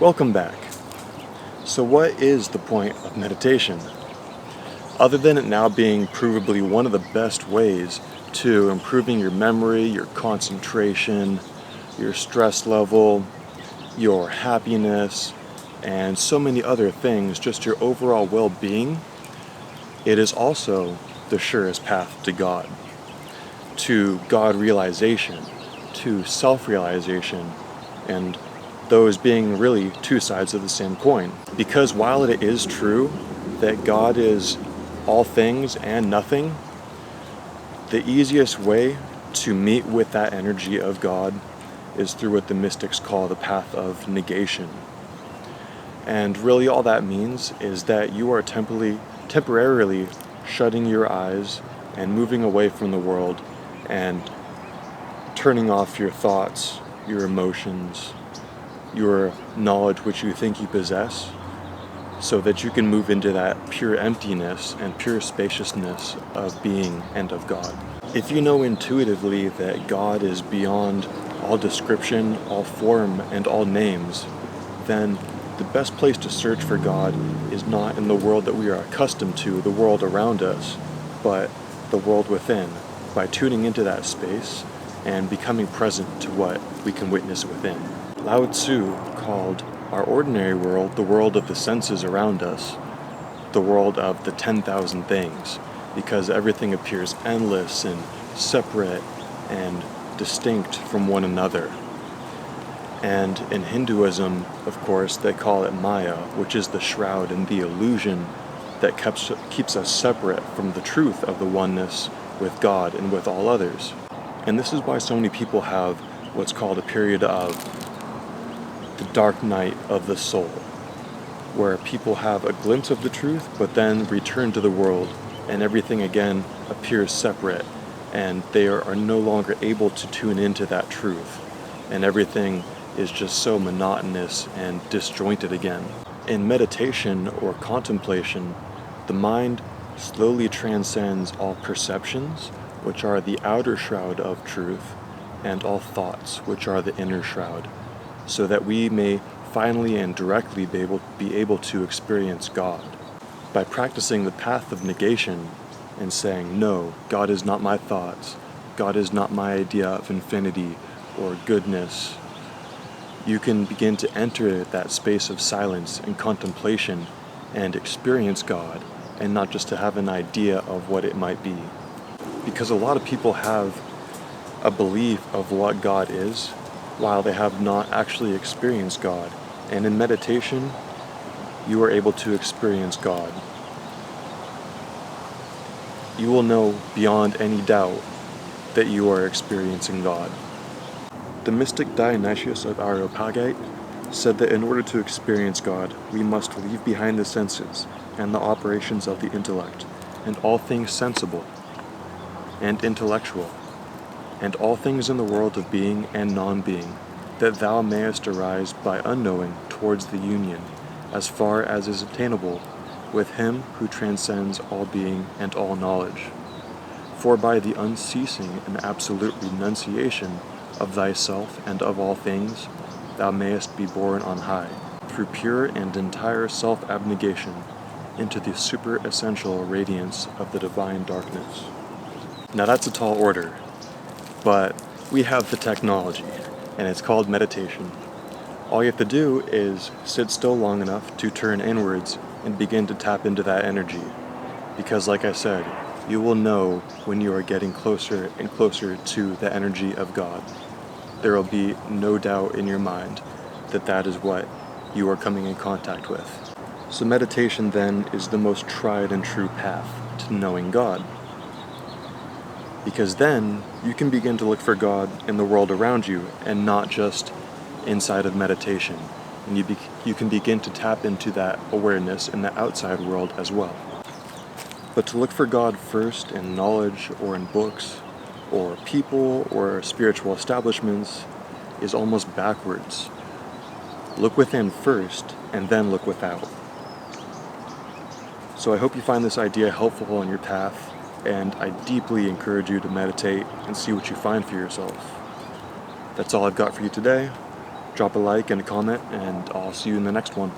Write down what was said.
Welcome back. So what is the point of meditation? Other than it now being provably one of the best ways to improving your memory, your concentration, your stress level, your happiness, and so many other things, just your overall well-being, it is also the surest path to God realization, to self-realization, and those being really two sides of the same coin. Because while it is true that God is all things and nothing, the easiest way to meet with that energy of God is through what the mystics call the path of negation. And really all that means is that you are temporarily shutting your eyes and moving away from the world and turning off your thoughts, your emotions, your knowledge which you think you possess, so that you can move into that pure emptiness and pure spaciousness of being and of God. If you know intuitively that God is beyond all description, all form, and all names, then the best place to search for God is not in the world that we are accustomed to, the world around us, but the world within, by tuning into that space and becoming present to what we can witness within. Lao Tzu called our ordinary world the world of the senses around us, the world of the 10,000 things, because everything appears endless and separate and distinct from one another. And in Hinduism, of course, they call it Maya, which is the shroud and the illusion that keeps us separate from the truth of the oneness with God and with all others. And this is why so many people have what's called a period of the dark night of the soul, where people have a glimpse of the truth, but then return to the world, and everything again appears separate, and they are no longer able to tune into that truth, and everything is just so monotonous and disjointed again. In meditation or contemplation, the mind slowly transcends all perceptions, which are the outer shroud of truth, and all thoughts, which are the inner shroud, so that we may finally and directly be able to experience God. By practicing the path of negation and saying, no, God is not my thoughts, God is not my idea of infinity or goodness, you can begin to enter that space of silence and contemplation and experience God, and not just to have an idea of what it might be. Because a lot of people have a belief of what God is, while they have not actually experienced God. And in meditation, you are able to experience God. You will know beyond any doubt that you are experiencing God. The mystic Dionysius of Areopagite said that in order to experience God, we must leave behind the senses and the operations of the intellect, and all things sensible and intellectual, and all things in the world of being and non-being, that thou mayest arise by unknowing towards the union, as far as is attainable, with him who transcends all being and all knowledge. For by the unceasing and absolute renunciation of thyself and of all things, thou mayest be borne on high, through pure and entire self-abnegation, into the super-essential radiance of the divine darkness. Now that's a tall order, but we have the technology, and it's called meditation. All you have to do is sit still long enough to turn inwards and begin to tap into that energy. Because like I said, you will know when you are getting closer and closer to the energy of God. There will be no doubt in your mind that that is what you are coming in contact with. So meditation then is the most tried and true path to knowing God. Because then you can begin to look for God in the world around you and not just inside of meditation. And you can begin to tap into that awareness in the outside world as well. But to look for God first in knowledge or in books or people or spiritual establishments is almost backwards. Look within first and then look without. So I hope you find this idea helpful on your path, and I deeply encourage you to meditate and see what you find for yourself. That's all I've got for you today. drop a like and a comment, and I'll see you in the next one.